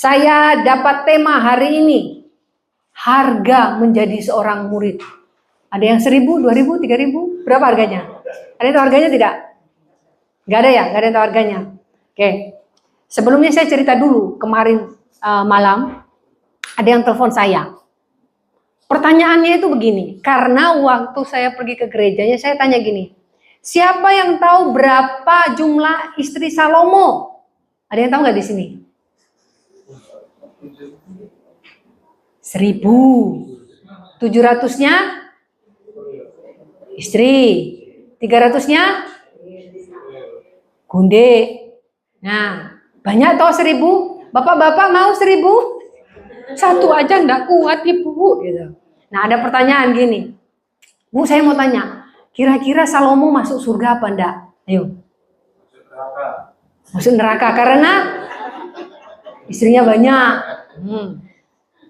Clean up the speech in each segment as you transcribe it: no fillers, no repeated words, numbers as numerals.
Saya dapat tema hari ini, harga menjadi seorang murid. Ada yang 1.000, 2.000, 3.000? Berapa harganya? Ada yang tahu harganya tidak? Gak ada ya? Gak ada yang tahu harganya? Oke. Sebelumnya saya cerita dulu, kemarin malam ada yang telepon saya. Pertanyaannya itu begini, karena waktu saya pergi ke gerejanya saya tanya gini, siapa yang tahu berapa jumlah istri Salomo? Ada yang tahu nggak di sini? 1.000. 700-nya istri. 300-nya gunde. Nah, banyak toh 1.000. Bapak-bapak mau 1.000? Satu aja enggak kuat ibu gitu. Nah, ada pertanyaan gini. Bu, saya mau tanya, kira-kira Salomo masuk surga apa enggak? Ayo. Masuk neraka karena istrinya banyak.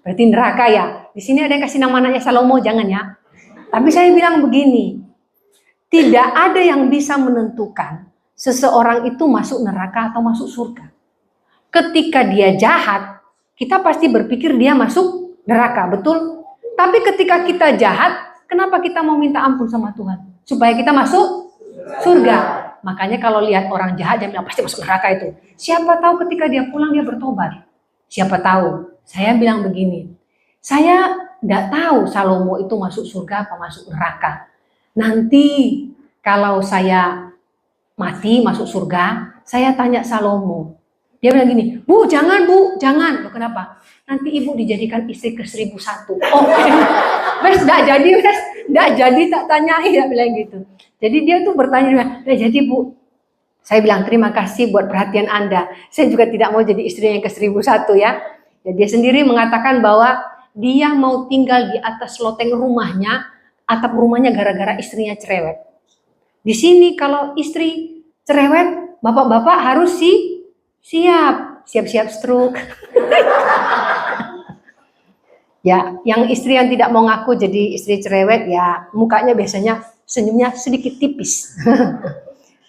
Berarti neraka ya. Di sini ada yang kasih nama anaknya Salomo, jangan ya. Tapi saya bilang begini, tidak ada yang bisa menentukan seseorang itu masuk neraka atau masuk surga. Ketika dia jahat, kita pasti berpikir dia masuk neraka, betul? Tapi ketika kita jahat, kenapa kita mau minta ampun sama Tuhan? Supaya kita masuk surga. Makanya kalau lihat orang jahat, dia bilang pasti masuk neraka itu. Siapa tahu ketika dia pulang dia bertobat. Siapa tahu. Saya bilang begini, saya tidak tahu Salomo itu masuk surga apa masuk neraka. Nanti kalau saya mati masuk surga, saya tanya Salomo. Dia bilang gini, Bu, jangan Bu, jangan. Loh, kenapa? Nanti ibu dijadikan istri ke 1.001. Oh, wes enggak jadi, wes enggak jadi tak tanyai, dia bilang gitu. Jadi dia tuh bertanya, jadi Bu, saya bilang terima kasih buat perhatian Anda. Saya juga tidak mau jadi istri yang ke 1.001 ya. Dan dia sendiri mengatakan bahwa dia mau tinggal di atas loteng rumahnya, atap rumahnya gara-gara istrinya cerewet. Di sini kalau istri cerewet, bapak-bapak harus siap-siap stroke. Ya, yang istri yang tidak mau ngaku jadi istri cerewet ya mukanya biasanya senyumnya sedikit tipis.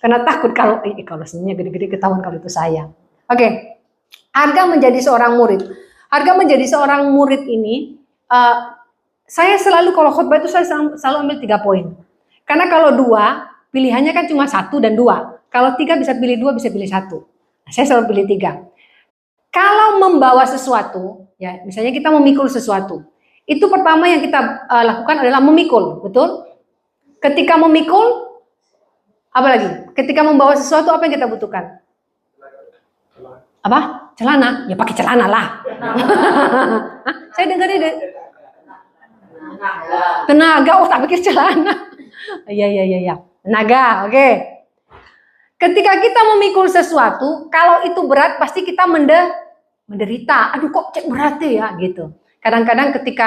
Karena takut kalau senyumnya gede-gede ketahuan kalau itu saya. Oke. Harga menjadi seorang murid. Harga menjadi seorang murid ini, saya selalu kalau khotbah itu saya selalu ambil 3 poin. Karena kalau 2, pilihannya kan cuma 1 dan 2. Kalau 3 bisa pilih 2, bisa pilih 1. Nah, saya selalu pilih 3. Kalau membawa sesuatu, ya misalnya kita memikul sesuatu, itu pertama yang kita lakukan adalah memikul, betul? Ketika memikul, apa lagi? Ketika membawa sesuatu, apa yang kita butuhkan? Apa? Celana? Ya pakai celana lah. Saya dengarnya tenaga. Oh, tak pikir celana. Iya. Tenaga, oke. Ketika kita memikul sesuatu, kalau itu berat pasti kita menderita. Aduh kok cek berat ya gitu. Kadang-kadang ketika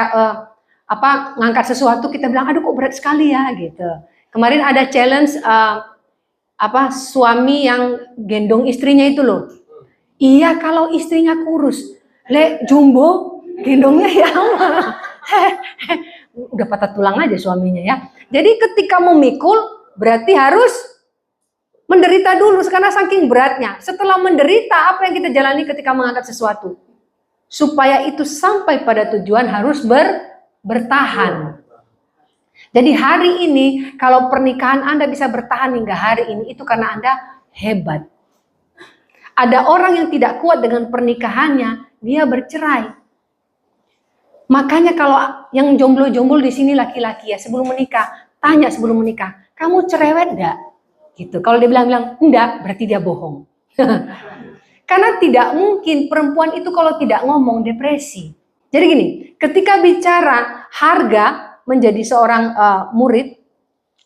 ngangkat sesuatu kita bilang aduh kok berat sekali ya gitu. Kemarin ada challenge suami yang gendong istrinya itu loh. Iya kalau istrinya kurus, jumbo gendongnya ya udah patah tulang aja suaminya ya. Jadi ketika memikul berarti harus menderita dulu karena saking beratnya. Setelah menderita apa yang kita jalani ketika mengangkat sesuatu? Supaya itu sampai pada tujuan harus bertahan. Jadi hari ini kalau pernikahan Anda bisa bertahan hingga hari ini itu karena Anda hebat. Ada orang yang tidak kuat dengan pernikahannya, dia bercerai. Makanya kalau yang jomblo-jomblo di sini laki-laki ya sebelum menikah, tanya sebelum menikah, kamu cerewet enggak? Gitu. Kalau dia bilang enggak, berarti dia bohong. Karena tidak mungkin perempuan itu kalau tidak ngomong depresi. Jadi gini, ketika bicara harga menjadi seorang murid,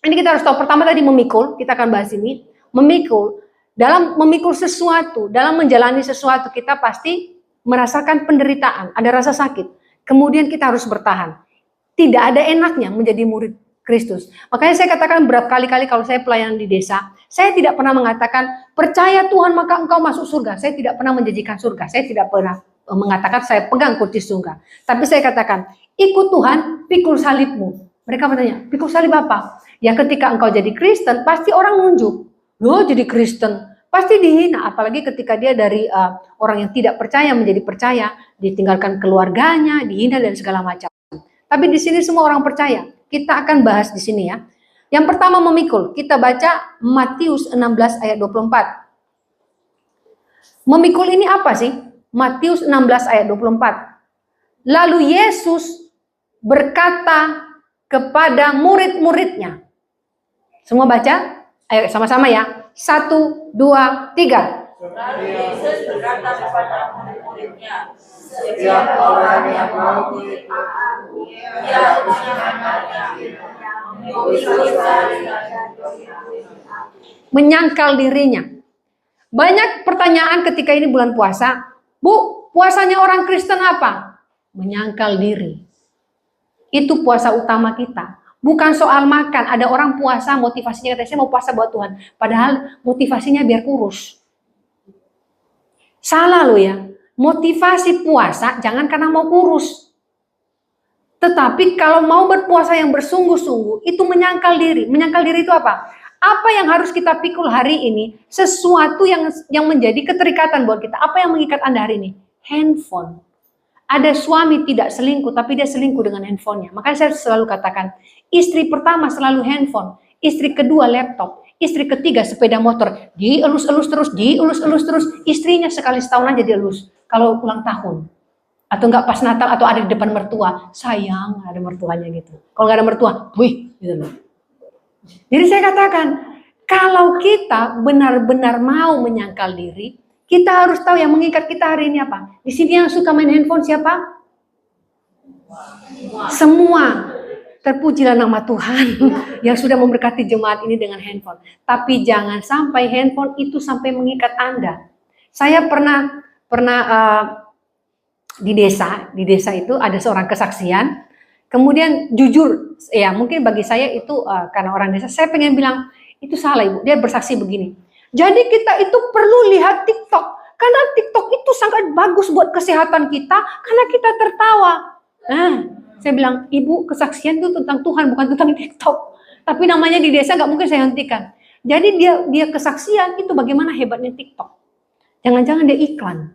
ini kita harus tahu pertama tadi memikul, kita akan bahas ini, memikul. Dalam memikul sesuatu, dalam menjalani sesuatu, kita pasti merasakan penderitaan, ada rasa sakit. Kemudian kita harus bertahan. Tidak ada enaknya menjadi murid Kristus. Makanya saya katakan berapa kali-kali kalau saya pelayanan di desa, saya tidak pernah mengatakan, percaya Tuhan maka engkau masuk surga. Saya tidak pernah menjanjikan surga. Saya tidak pernah mengatakan saya pegang kunci surga. Tapi saya katakan, ikut Tuhan, pikul salibmu. Mereka bertanya, pikul salib apa? Ya ketika engkau jadi Kristen, pasti orang nunjuk. Loh jadi Kristen, Pasti dihina, apalagi ketika dia dari orang yang tidak percaya menjadi percaya, ditinggalkan keluarganya, dihina dan segala macam. Tapi di sini semua orang percaya. Kita akan bahas di sini ya. Yang pertama memikul. Kita baca Matius 16 ayat 24. Memikul ini apa sih? Matius 16 ayat 24. Lalu Yesus berkata kepada murid-muridnya. Semua baca? Ayo sama-sama ya. 1, 2, 3. Lalu Yesus berkata kepada murid-muridnya, setiap orang yang mau mengikut aku, ia harus menyangkal dirinya. Banyak pertanyaan ketika ini bulan puasa. Bu, puasanya orang Kristen apa? Menyangkal diri. Itu puasa utama kita. Bukan soal makan. Ada orang puasa motivasinya katanya saya mau puasa buat Tuhan. Padahal motivasinya biar kurus. Salah loh ya. Motivasi puasa jangan karena mau kurus. Tetapi kalau mau berpuasa yang bersungguh-sungguh itu menyangkal diri. Menyangkal diri itu apa? Apa yang harus kita pikul hari ini? Sesuatu yang menjadi keterikatan buat kita. Apa yang mengikat Anda hari ini? Handphone. Ada suami tidak selingkuh, tapi dia selingkuh dengan handphonenya. Makanya saya selalu katakan, istri pertama selalu handphone, istri kedua laptop, istri ketiga sepeda motor. Dielus-elus terus, istrinya sekali setahun aja dielus. Kalau ulang tahun, atau enggak pas Natal, atau ada di depan mertua, sayang ada mertuanya gitu. Kalau nggak ada mertua, wih, gitu loh. Jadi saya katakan, kalau kita benar-benar mau menyangkal diri, kita harus tahu yang mengikat kita hari ini apa. Di sini yang suka main handphone siapa? Semua. Terpujilah nama Tuhan yang sudah memberkati jemaat ini dengan handphone. Tapi jangan sampai handphone itu sampai mengikat Anda. Saya pernah di desa itu ada seorang kesaksian. Kemudian jujur, ya mungkin bagi saya itu karena orang desa, saya pengen bilang itu salah ibu. Dia bersaksi begini. Jadi kita itu perlu lihat TikTok. Karena TikTok itu sangat bagus buat kesehatan kita. Karena kita tertawa. Nah, saya bilang, ibu kesaksian itu tentang Tuhan, bukan tentang TikTok. Tapi namanya di desa nggak mungkin saya hentikan. Jadi dia kesaksian itu bagaimana hebatnya TikTok. Jangan-jangan dia iklan.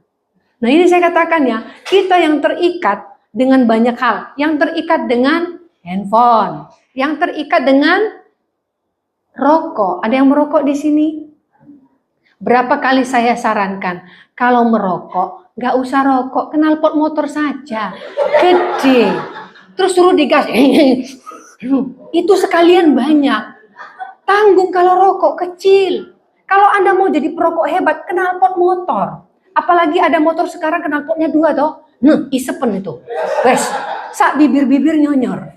Nah ini saya katakan ya, kita yang terikat dengan banyak hal. Yang terikat dengan handphone. Yang terikat dengan rokok. Ada yang merokok di sini? Berapa kali saya sarankan, kalau merokok, nggak usah rokok, knalpot motor saja. Gede. Terus suruh digas. Itu sekalian banyak. Tanggung kalau rokok kecil. Kalau Anda mau jadi perokok hebat, knalpot motor. Apalagi ada motor sekarang knalpotnya 2 toh. Nah, isepen itu. Wes, sak bibir-bibir nyonyor.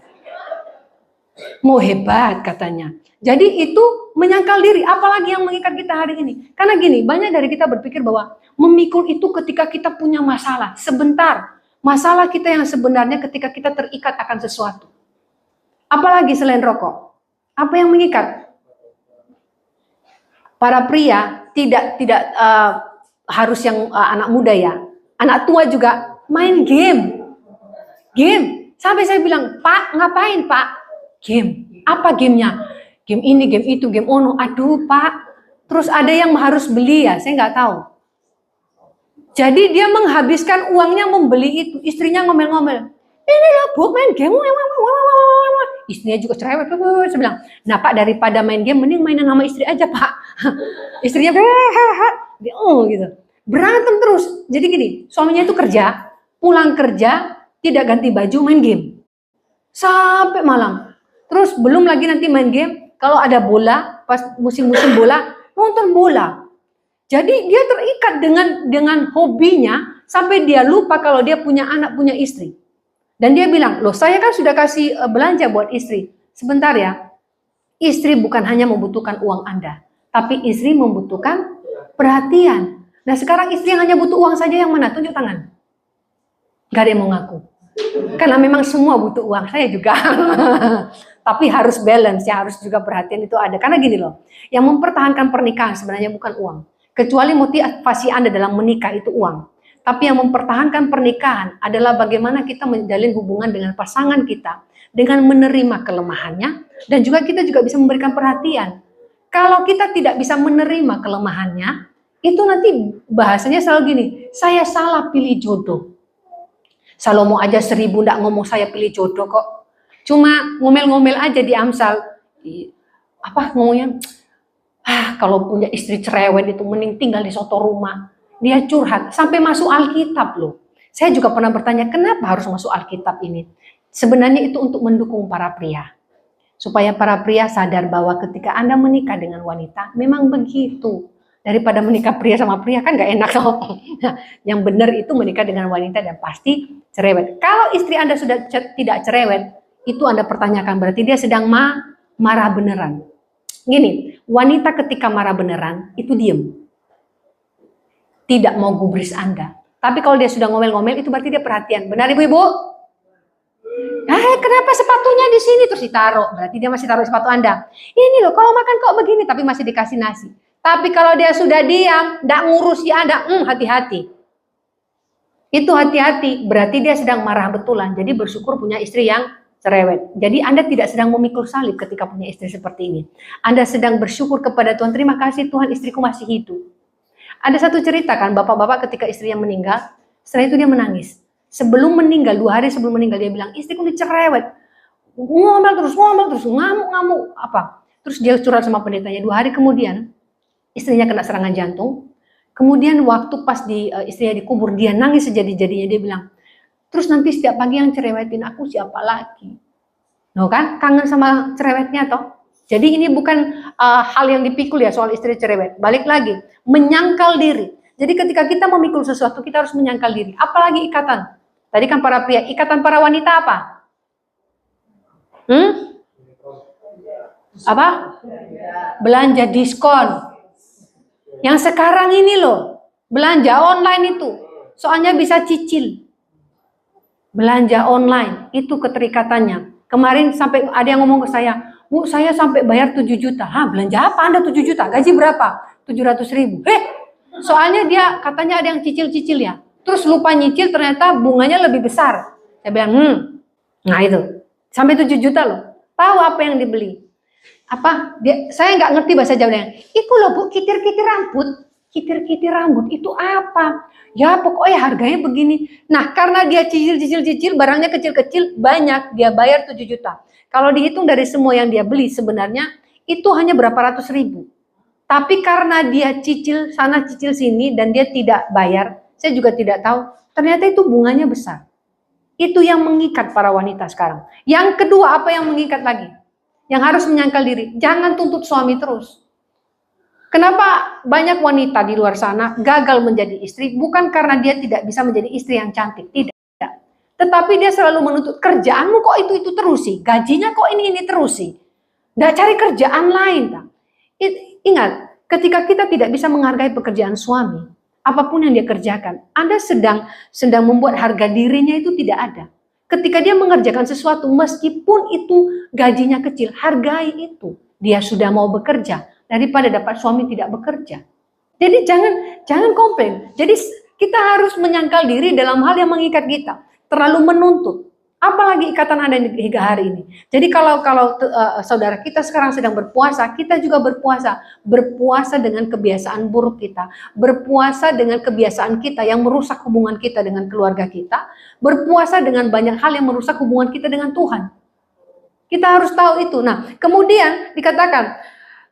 Mau hebat katanya. Jadi itu menyangkal diri, apalagi yang mengikat kita hari ini. Karena gini, banyak dari kita berpikir bahwa memikul itu ketika kita punya masalah. Sebentar, masalah kita yang sebenarnya ketika kita terikat akan sesuatu. Apalagi selain rokok. Apa yang mengikat? Para pria tidak harus yang anak muda ya. Anak tua juga main game. Game. Sampai saya bilang, Pak, ngapain Pak? Game. Apa gamenya? Game ini, game itu, game ono. Aduh Pak. Terus ada yang harus beli ya, saya nggak tahu. Jadi dia menghabiskan uangnya membeli itu. Istrinya ngomel-ngomel. Ini loh Bu, main game. Istrinya juga cerewet. Saya bilang, nah Pak daripada main game, mending mainan sama istri aja Pak. Istrinya gitu. Berantem terus. Jadi gini, suaminya itu kerja, pulang kerja, tidak ganti baju, main game. Sampai malam. Terus belum lagi nanti main game. Kalau ada bola, pas musim-musim bola, nonton bola. Jadi dia terikat dengan hobinya sampai dia lupa kalau dia punya anak, punya istri. Dan dia bilang, loh saya kan sudah kasih belanja buat istri. Sebentar ya, istri bukan hanya membutuhkan uang Anda, tapi istri membutuhkan perhatian. Nah sekarang istri yang hanya butuh uang saja yang mana? Tunjuk tangan. Gak ada yang mau ngaku. Karena memang semua butuh uang, saya juga. Tapi harus balance ya, harus juga perhatian itu ada. Karena gini loh, yang mempertahankan pernikahan sebenarnya bukan uang. Kecuali motivasi Anda dalam menikah itu uang. Tapi yang mempertahankan pernikahan adalah bagaimana kita menjalin hubungan dengan pasangan kita. Dengan menerima kelemahannya, dan juga kita juga bisa memberikan perhatian. Kalau kita tidak bisa menerima kelemahannya, itu nanti bahasanya selalu gini, saya salah pilih jodoh. Salomo aja 1000 ndak ngomong saya pilih jodoh kok. Cuma ngomel-ngomel aja di Amsal. Apa ngomongnya? Kalau punya istri cerewet itu mending tinggal di soto rumah. Dia curhat sampai masuk Alkitab loh. Saya juga pernah bertanya, kenapa harus masuk Alkitab ini? Sebenarnya itu untuk mendukung para pria. Supaya para pria sadar bahwa ketika Anda menikah dengan wanita, memang begitu. Daripada menikah pria sama pria kan gak enak loh. Nah, yang benar itu menikah dengan wanita dan pasti cerewet. Kalau istri Anda sudah tidak cerewet, itu Anda pertanyakan, berarti dia sedang marah beneran. Gini, wanita ketika marah beneran, itu diem. Tidak mau gubris Anda. Tapi kalau dia sudah ngomel-ngomel, itu berarti dia perhatian. Benar ibu-ibu? Kenapa sepatunya di sini terus ditaruh? Berarti dia masih taruh sepatu Anda. Ini loh, kalau makan kok begini, tapi masih dikasih nasi. Tapi kalau dia sudah diam, tidak ngurusi Anda, hati-hati. Itu hati-hati, berarti dia sedang marah betulan. Jadi bersyukur punya istri yang cerewet. Jadi Anda tidak sedang memikul salib ketika punya istri seperti ini. Anda sedang bersyukur kepada Tuhan, terima kasih Tuhan istriku masih hidup. Ada satu cerita kan, bapak-bapak ketika istrinya meninggal, setelah itu dia menangis. Sebelum meninggal, 2 hari sebelum meninggal dia bilang, istriku ini cerewet. Ngomel terus, ngamuk-ngamuk. Apa? Terus dia curhat sama pendetanya, 2 hari kemudian, istrinya kena serangan jantung. Kemudian waktu pas istrinya dikubur, dia nangis sejadi-jadinya. Dia bilang, terus nanti setiap pagi yang cerewetin aku siapa lagi? No kan, kangen sama cerewetnya toh. Jadi ini bukan hal yang dipikul ya soal istri cerewet. Balik lagi, menyangkal diri. Jadi ketika kita memikul sesuatu, kita harus menyangkal diri. Apalagi ikatan. Tadi kan para pria, ikatan para wanita apa? Apa? Belanja diskon. Yang sekarang ini loh, belanja online itu, soalnya bisa cicil. Belanja online, itu keterikatannya. Kemarin sampai ada yang ngomong ke saya, Bu, saya sampai bayar 7 juta. Belanja apa Anda 7 juta? Gaji berapa? 700.000. Soalnya dia katanya ada yang cicil-cicil ya. Terus lupa nyicil, ternyata bunganya lebih besar. Saya bilang, nah itu. Sampai 7 juta loh. Tahu apa yang dibeli? Saya nggak ngerti bahasa Jawanya. Iku loh Bu, kitir-kitir rambut. Kitir-kitir rambut itu apa? Ya pokoknya harganya begini. Nah karena dia cicil, barangnya kecil-kecil, banyak, dia bayar 7 juta. Kalau dihitung dari semua yang dia beli sebenarnya itu hanya berapa ratus ribu. Tapi karena dia cicil sana cicil sini dan dia tidak bayar, saya juga tidak tahu, ternyata itu bunganya besar. Itu yang mengikat para wanita sekarang. Yang kedua, apa yang mengikat lagi? Yang harus menyangkal diri, jangan tuntut suami terus. Kenapa banyak wanita di luar sana gagal menjadi istri? Bukan karena dia tidak bisa menjadi istri yang cantik, tidak. Tetapi dia selalu menuntut, kerjaanmu kok itu terus sih, gajinya kok ini terus sih. Nggak cari kerjaan lain. Ingat, ketika kita tidak bisa menghargai pekerjaan suami, apapun yang dia kerjakan, Anda sedang membuat harga dirinya itu tidak ada. Ketika dia mengerjakan sesuatu, meskipun itu gajinya kecil, hargai itu. Dia sudah mau bekerja, daripada dapat suami tidak bekerja. Jadi jangan komplain. Jadi kita harus menyangkal diri dalam hal yang mengikat kita. Terlalu menuntut. Apalagi ikatan Anda hingga hari ini. Jadi kalau saudara kita sekarang sedang berpuasa, kita juga berpuasa. Berpuasa dengan kebiasaan buruk kita. Berpuasa dengan kebiasaan kita yang merusak hubungan kita dengan keluarga kita. Berpuasa dengan banyak hal yang merusak hubungan kita dengan Tuhan. Kita harus tahu itu. Nah, kemudian dikatakan,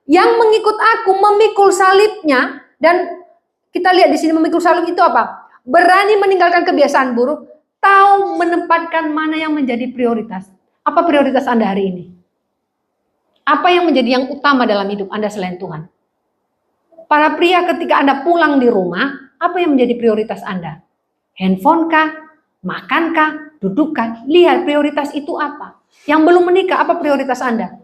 yang mengikut aku memikul salibnya, dan kita lihat di sini memikul salib itu apa? Berani meninggalkan kebiasaan buruk, tahu menempatkan mana yang menjadi prioritas. Apa prioritas Anda hari ini? Apa yang menjadi yang utama dalam hidup Anda selain Tuhan? Para pria ketika Anda pulang di rumah, apa yang menjadi prioritas Anda? Handphone kah? Makan kah? Duduk kah? Lihat prioritas itu apa. Yang belum menikah, apa prioritas Anda?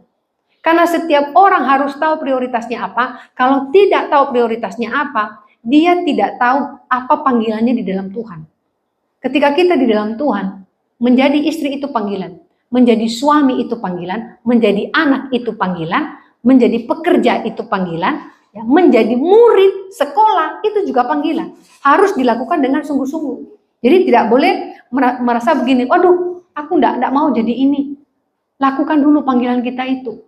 Karena setiap orang harus tahu prioritasnya apa. Kalau tidak tahu prioritasnya apa, dia tidak tahu apa panggilannya di dalam Tuhan. Ketika kita di dalam Tuhan, menjadi istri itu panggilan, menjadi suami itu panggilan, menjadi anak itu panggilan, menjadi pekerja itu panggilan, ya, menjadi murid sekolah itu juga panggilan. Harus dilakukan dengan sungguh-sungguh. Jadi tidak boleh merasa begini, waduh aku enggak mau jadi ini. Lakukan dulu panggilan kita itu.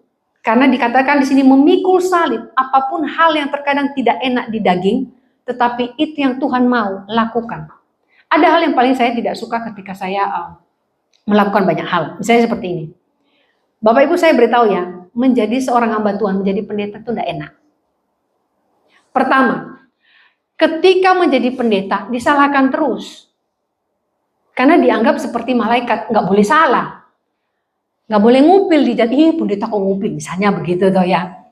Karena dikatakan di sini memikul salib, apapun hal yang terkadang tidak enak di daging, tetapi itu yang Tuhan mau lakukan. Ada hal yang paling saya tidak suka ketika saya melakukan banyak hal. Misalnya seperti ini. Bapak Ibu saya beritahu ya, menjadi seorang hamba Tuhan, menjadi pendeta itu tidak enak. Pertama, ketika menjadi pendeta disalahkan terus. Karena dianggap seperti malaikat, nggak boleh salah. Nggak boleh ngupil di jalan, pendeta kok ngupil, misalnya begitu toh ya.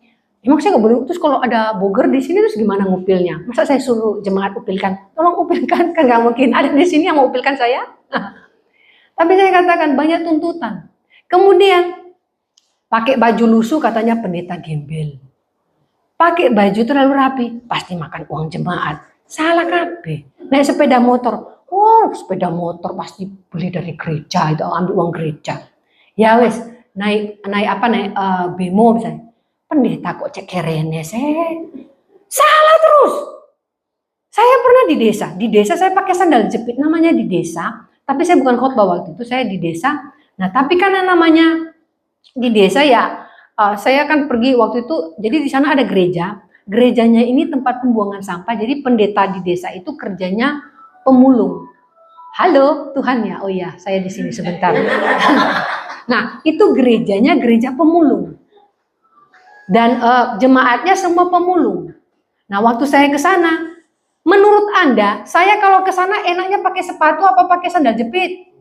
Emang saya nggak boleh, terus kalau ada boger di sini terus gimana ngupilnya? Masa saya suruh jemaat upilkan? Tolong upilkan, kan nggak mungkin. Ada di sini yang mau upilkan saya? Tapi saya katakan banyak tuntutan. Kemudian pakai baju lusuh katanya pendeta gembel. Pakai baju terlalu rapi, pasti makan uang jemaat. Salah kabeh. Naik sepeda motor, sepeda motor pasti beli dari gereja, itu ambil uang gereja. Ya wes, naik bemo misalnya. Pendeta kok cek kerene salah terus. Saya pernah di desa saya pakai sandal jepit, namanya di desa, tapi saya bukan khotbah waktu itu, saya di desa. Nah tapi karena namanya di desa ya, saya kan pergi waktu itu, jadi di sana ada gereja, gerejanya ini tempat pembuangan sampah, jadi pendeta di desa itu kerjanya pemulung. Halo Tuhan ya, oh iya saya di sini sebentar. Nah itu gerejanya gereja pemulung. Dan jemaatnya semua pemulung. Nah, waktu saya ke sana, menurut Anda, saya kalau ke sana enaknya pakai sepatu apa pakai sandal jepit?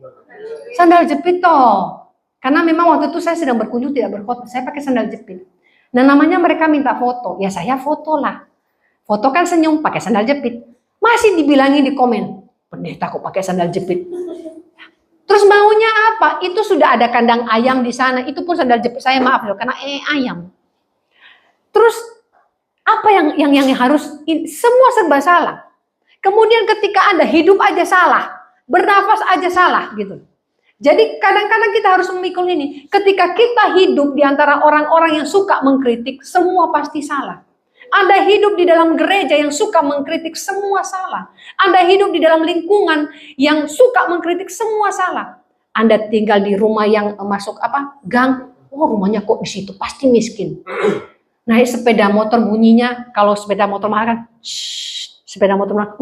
Sandal jepit toh. Karena memang waktu itu saya sedang berkunjung tidak berkhotbah, saya pakai sandal jepit. Nah, namanya mereka minta foto, ya saya foto lah. Foto kan senyum pakai sandal jepit. Masih dibilangi di komen, pendeta kok pakai sandal jepit. Terus maunya apa? Itu sudah ada kandang ayam di sana, itu pun sandal jepit saya maaf loh, karena ayam. Terus apa yang harus semua serba salah. Kemudian ketika Anda hidup aja salah, bernafas aja salah gitu. Jadi kadang-kadang kita harus memikul ini. Ketika kita hidup di antara orang-orang yang suka mengkritik, semua pasti salah. Anda hidup di dalam gereja yang suka mengkritik, semua salah. Anda hidup di dalam lingkungan yang suka mengkritik, semua salah. Anda tinggal di rumah yang masuk gang, rumahnya kok di situ pasti miskin. Naik sepeda motor bunyinya, kalau sepeda motor mahal kan, sepeda motor mahal,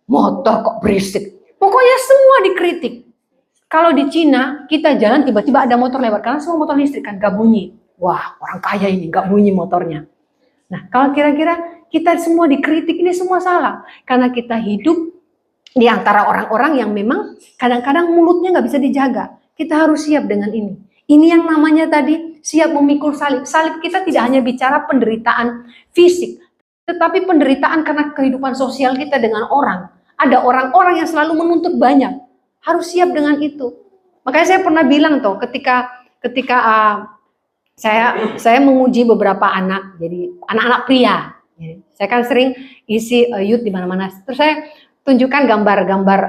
motor kok berisik. Pokoknya semua dikritik. Kalau di Cina, kita jalan tiba-tiba ada motor lewat, karena semua motor listrik kan, gak bunyi. Wah, orang kaya ini gak bunyi motornya. Nah, kalau kira-kira kita semua dikritik, ini semua salah. Karena kita hidup di antara orang-orang yang memang kadang-kadang mulutnya gak bisa dijaga. Kita harus siap dengan ini. Ini yang namanya tadi siap memikul salib. Salib kita tidak hanya bicara penderitaan fisik, tetapi penderitaan karena kehidupan sosial kita dengan orang. Ada orang-orang yang selalu menuntut banyak. Harus siap dengan itu. Makanya saya pernah bilang tuh ketika saya menguji beberapa anak, jadi anak-anak pria. Saya kan sering isi youth di mana-mana. Terus saya tunjukkan gambar-gambar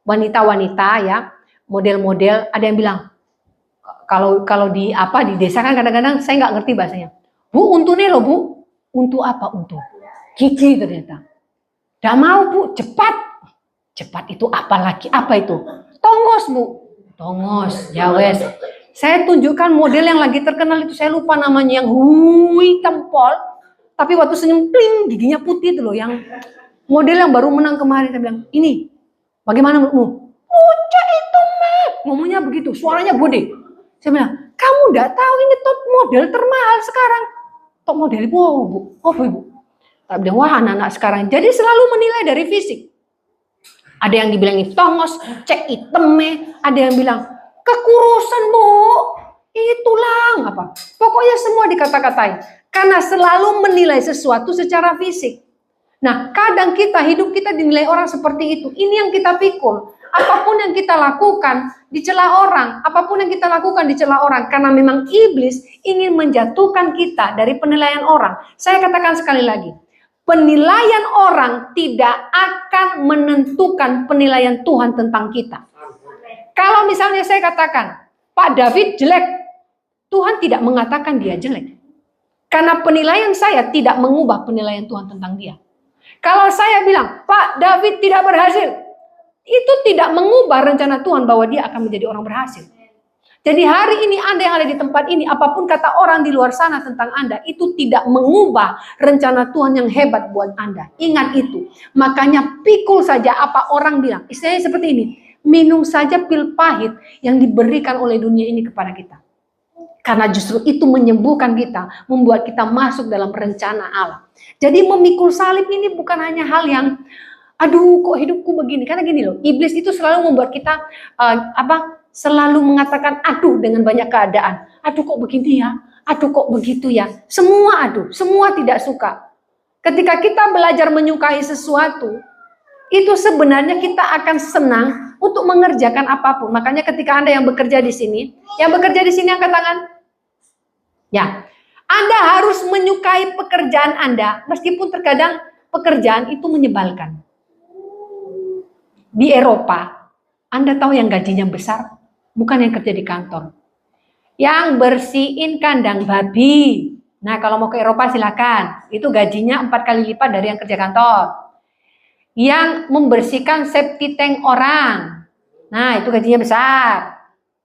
wanita-wanita ya, model-model. Ada yang bilang, kalau di desa kan kadang-kadang saya nggak ngerti bahasanya. Bu, untuk nih loh Bu. Untuk apa untuk? Gigi ternyata. Nggak mau Bu, cepat. Cepat itu apa lagi? Apa itu? Tongos Bu. Tongos, ya wes. Saya tunjukkan model yang lagi terkenal itu, saya lupa namanya, yang hitam pol. Tapi waktu senyum, pling, giginya putih itu loh. Yang model yang baru menang kemarin, saya bilang, ini, bagaimana menurutmu? Ucap itu mah. Ngomongnya begitu, suaranya gede. Saya bilang, kamu nggak tahu ini top model termahal sekarang. Top model ibu, Bu. Oh, Ibu. Tak bilang, wah anak-anak sekarang. Jadi selalu menilai dari fisik. Ada yang dibilang tongos, cek itemnya. Ada yang bilang, kekurusan Bu. Itulah apa. Pokoknya semua dikata-katain. Karena selalu menilai sesuatu secara fisik. Nah, kadang hidup kita dinilai orang seperti itu. Ini yang kita pikul. Apapun yang kita lakukan dicela orang, apapun yang kita lakukan dicela orang, karena memang iblis ingin menjatuhkan kita dari penilaian orang. Saya katakan sekali lagi, penilaian orang tidak akan menentukan penilaian Tuhan tentang kita. Kalau misalnya saya katakan, Pak David jelek, Tuhan tidak mengatakan dia jelek. Karena penilaian saya tidak mengubah penilaian Tuhan tentang dia. Kalau saya bilang, Pak David tidak berhasil, itu tidak mengubah rencana Tuhan bahwa dia akan menjadi orang berhasil. Jadi hari ini Anda yang ada di tempat ini, apapun kata orang di luar sana tentang Anda, itu tidak mengubah rencana Tuhan yang hebat buat Anda. Ingat itu. Makanya pikul saja apa orang bilang. Istilahnya seperti ini. Minum saja pil pahit yang diberikan oleh dunia ini kepada kita. Karena justru itu menyembuhkan kita, membuat kita masuk dalam rencana Allah. Jadi memikul salib ini bukan hanya hal yang, aduh kok hidupku begini. Karena gini loh, iblis itu selalu membuat kita selalu mengatakan aduh dengan banyak keadaan. Aduh kok begini ya, aduh kok begitu ya. Semua aduh, semua tidak suka. Ketika kita belajar menyukai sesuatu, itu sebenarnya kita akan senang untuk mengerjakan apapun. Makanya ketika Anda yang bekerja di sini angkat tangan. Ya, Anda harus menyukai pekerjaan Anda, meskipun terkadang pekerjaan itu menyebalkan. Di Eropa, Anda tahu yang gajinya besar? Bukan yang kerja di kantor. Yang bersihin kandang babi. Nah, kalau mau ke Eropa silakan. Itu gajinya 4 kali lipat dari yang kerja kantor. Yang membersihkan septic tank orang. Nah, itu gajinya besar.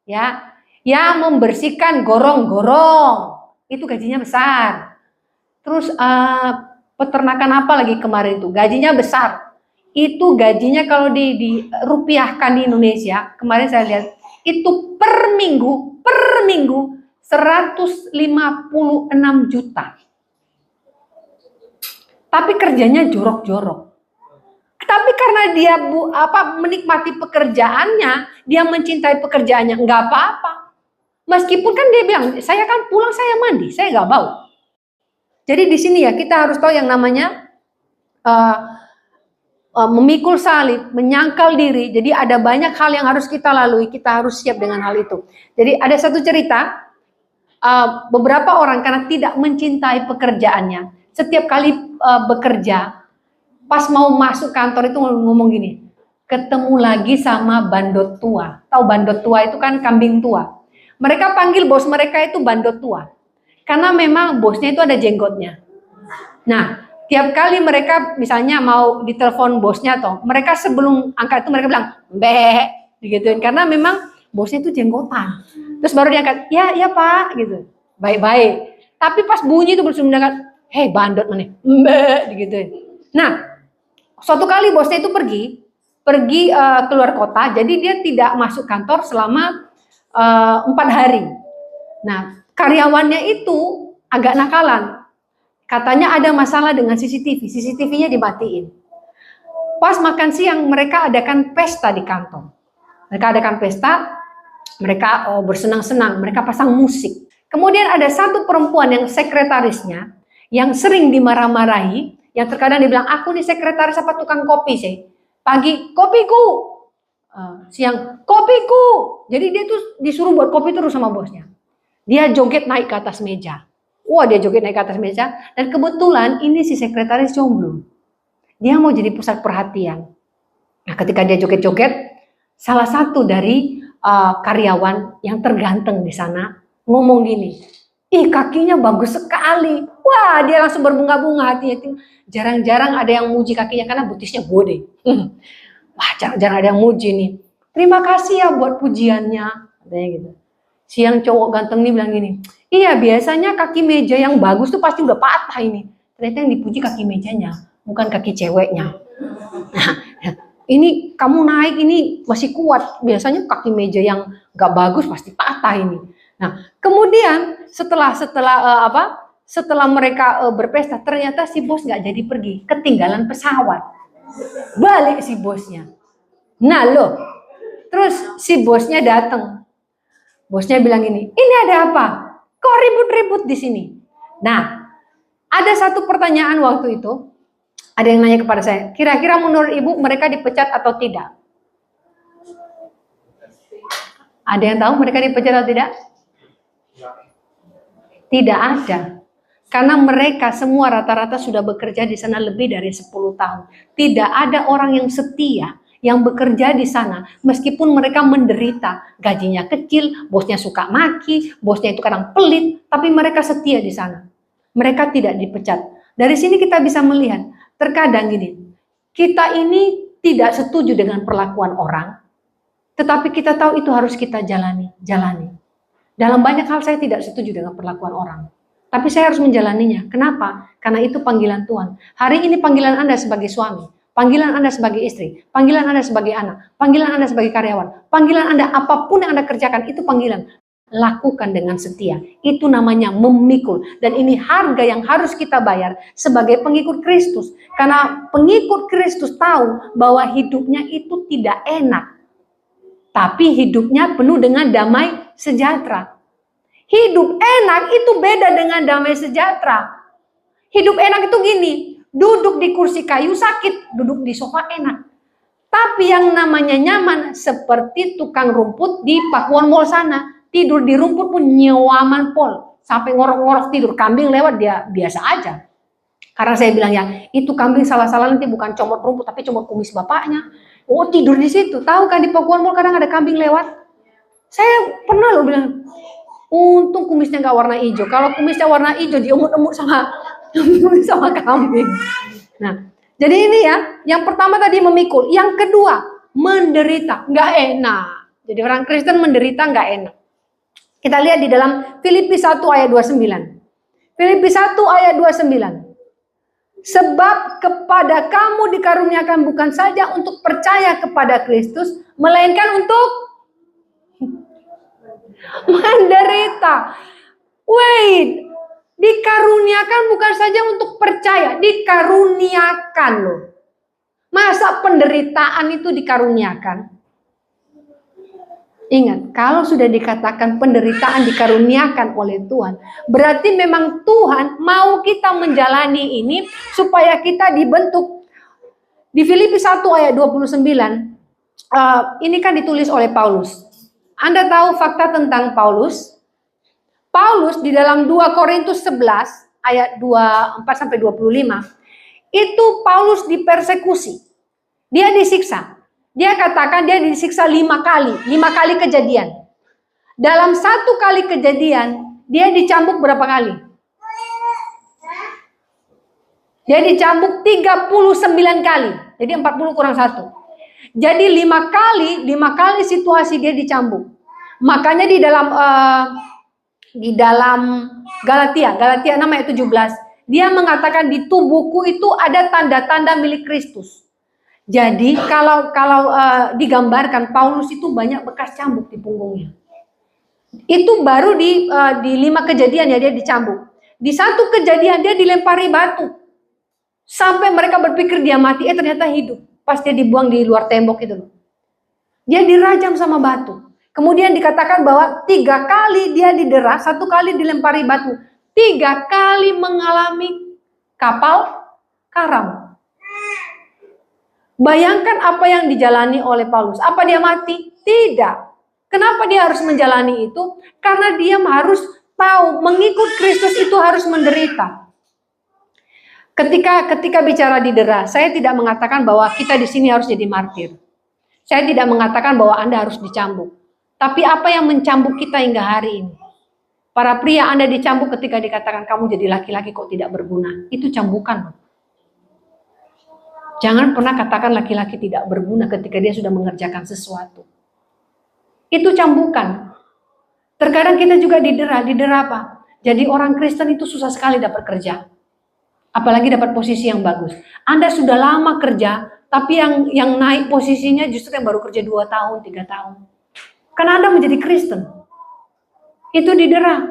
Ya. Yang membersihkan gorong-gorong. Itu gajinya besar. Terus peternakan apa lagi kemarin itu? Gajinya besar. Itu gajinya kalau dirupiahkan di Indonesia, kemarin saya lihat, itu per minggu 156 juta. Tapi kerjanya jorok-jorok. Tapi karena dia menikmati pekerjaannya, dia mencintai pekerjaannya, nggak apa-apa. Meskipun kan dia bilang, saya kan pulang saya mandi, saya nggak bau. Jadi di sini ya kita harus tahu yang namanya memikul salib, menyangkal diri. Jadi ada banyak hal yang harus kita lalui, kita harus siap dengan hal itu. Jadi ada satu cerita, beberapa orang karena tidak mencintai pekerjaannya, setiap kali bekerja, pas mau masuk kantor itu ngomong gini, ketemu lagi sama bandot tua. Tahu bandot tua itu kan kambing tua. Mereka panggil bos mereka itu bandot tua. Karena memang bosnya itu ada jenggotnya. Nah, tiap kali mereka misalnya mau ditelepon bosnya toh, mereka sebelum angkat itu mereka bilang, "Mbeh," digituin. Karena memang bosnya itu jenggotan. Terus baru diangkat, "Ya Pak," gitu. Baik-baik. Tapi pas bunyi itu belum mendengar, "Hei bandot mana?" "Mbeh," digituin. Nah, suatu kali bosnya itu pergi keluar kota, jadi dia tidak masuk kantor selama 4 hari. Nah, karyawannya itu agak nakalan. Katanya ada masalah dengan CCTV-nya dimatiin. Pas makan siang mereka adakan pesta di kantor. Mereka bersenang-senang, mereka pasang musik. Kemudian ada satu perempuan yang sekretarisnya, yang sering dimarah-marahi, yang terkadang dibilang, aku nih sekretaris apa tukang kopi sih. Pagi, kopiku. Siang, kopiku. Jadi dia tuh disuruh buat kopi terus sama bosnya. Dia joget naik ke atas meja. Wah, dia joget naik ke atas meja. Dan kebetulan ini si sekretaris jomblo. Dia mau jadi pusat perhatian. Nah, ketika dia joget-joget, salah satu dari karyawan yang terganteng di sana ngomong gini, ih kakinya bagus sekali. Wah, dia langsung berbunga-bunga hatinya. Jarang-jarang ada yang muji kakinya karena butisnya gede. Wah, jarang-jarang ada yang muji nih. Terima kasih ya buat pujiannya. Katanya gitu. Si yang cowok ganteng nih bilang gini, iya biasanya kaki meja yang bagus tuh pasti udah patah ini. Ternyata yang dipuji kaki mejanya, bukan kaki ceweknya. Nah, ini kamu naik ini masih kuat. Biasanya kaki meja yang gak bagus pasti patah ini. Nah, kemudian setelah mereka berpesta, ternyata si bos gak jadi pergi, ketinggalan pesawat. Balik si bosnya. Nah loh, terus si bosnya datang. Bosnya bilang gini, ini ada apa? Kok ribut-ribut di sini? Nah, ada satu pertanyaan waktu itu. Ada yang nanya kepada saya, kira-kira menurut ibu mereka dipecat atau tidak? Ada yang tahu mereka dipecat atau tidak? Tidak ada. Karena mereka semua rata-rata sudah bekerja di sana lebih dari 10 tahun. Tidak ada orang yang setia yang bekerja di sana, meskipun mereka menderita, gajinya kecil, bosnya suka maki, bosnya itu kadang pelit, tapi mereka setia di sana. Mereka tidak dipecat. Dari sini kita bisa melihat, terkadang gini, kita ini tidak setuju dengan perlakuan orang, tetapi kita tahu itu harus kita jalani. Dalam banyak hal saya tidak setuju dengan perlakuan orang. Tapi saya harus menjalaninya. Kenapa? Karena itu panggilan Tuhan. Hari ini panggilan Anda sebagai suami, panggilan Anda sebagai istri, panggilan Anda sebagai anak, panggilan Anda sebagai karyawan, panggilan Anda apapun yang Anda kerjakan, itu panggilan. Lakukan dengan setia. Itu namanya memikul. Dan ini harga yang harus kita bayar sebagai pengikut Kristus. Karena pengikut Kristus tahu bahwa hidupnya itu tidak enak. Tapi hidupnya penuh dengan damai sejahtera. Hidup enak itu beda dengan damai sejahtera. Hidup enak itu gini, duduk di kursi kayu sakit, duduk di sofa enak. Tapi yang namanya nyaman seperti tukang rumput di Pakuan Mall sana. Tidur di rumput pun nyaman pol. Sampai ngorok-ngorok tidur, kambing lewat dia biasa aja. Karena saya bilang ya, itu kambing salah-salah nanti bukan comot rumput tapi comot kumis bapaknya. Oh tidur di situ, tahu kan di Pakuan Mall kadang ada kambing lewat. Saya pernah loh bilang, untung kumisnya nggak warna hijau. Kalau kumisnya warna hijau diemut-emut sama kambing. Nah, jadi ini ya, yang pertama tadi memikul, yang kedua menderita, nggak enak. Jadi orang Kristen menderita nggak enak. Kita lihat di dalam Filipi 1 ayat 29. Filipi 1 ayat 29. Sebab kepada kamu dikaruniakan bukan saja untuk percaya kepada Kristus, melainkan untuk menderita. Wait, dikaruniakan bukan saja untuk percaya, dikaruniakan loh. Masa penderitaan itu dikaruniakan? Ingat, kalau sudah dikatakan penderitaan dikaruniakan oleh Tuhan, berarti memang Tuhan mau kita menjalani ini supaya kita dibentuk. Di Filipi 1 ayat 29, ini kan ditulis oleh Paulus. Anda tahu fakta tentang Paulus? Paulus di dalam 2 Korintus 11 ayat 24-25, itu Paulus dipersekusi. Dia disiksa. Dia katakan dia disiksa 5 kali kejadian. Dalam 1 kali kejadian, dia dicambuk berapa kali? Dia dicambuk 39 kali. Jadi 40 kurang 1. Jadi 5 kali situasi dia dicambuk. Makanya di dalam Galatia 6 ayat 17, dia mengatakan di tubuhku itu ada tanda-tanda milik Kristus. Jadi kalau digambarkan Paulus itu banyak bekas cambuk di punggungnya. Itu baru di 5 kejadian ya dia dicambuk. Di 1 kejadian dia dilempari batu. Sampai mereka berpikir dia mati, ternyata hidup. Pas dia dibuang di luar tembok itu. Dia dirajam sama batu. Kemudian dikatakan bahwa 3 kali dia didera, 1 kali dilempari batu. 3 kali mengalami kapal karam. Bayangkan apa yang dijalani oleh Paulus. Apa dia mati? Tidak. Kenapa dia harus menjalani itu? Karena dia harus tahu mengikut Kristus itu harus menderita. Ketika bicara didera, saya tidak mengatakan bahwa kita di sini harus jadi martir. Saya tidak mengatakan bahwa Anda harus dicambuk. Tapi apa yang mencambuk kita hingga hari ini? Para pria Anda dicambuk ketika dikatakan kamu jadi laki-laki kok tidak berguna. Itu cambukan. Jangan pernah katakan laki-laki tidak berguna ketika dia sudah mengerjakan sesuatu. Itu cambukan. Terkadang kita juga didera apa? Jadi orang Kristen itu susah sekali dapat kerja. Apalagi dapat posisi yang bagus. Anda sudah lama kerja, tapi yang naik posisinya justru yang baru kerja 2 tahun, 3 tahun. Karena Anda menjadi Kristen. Itu didera.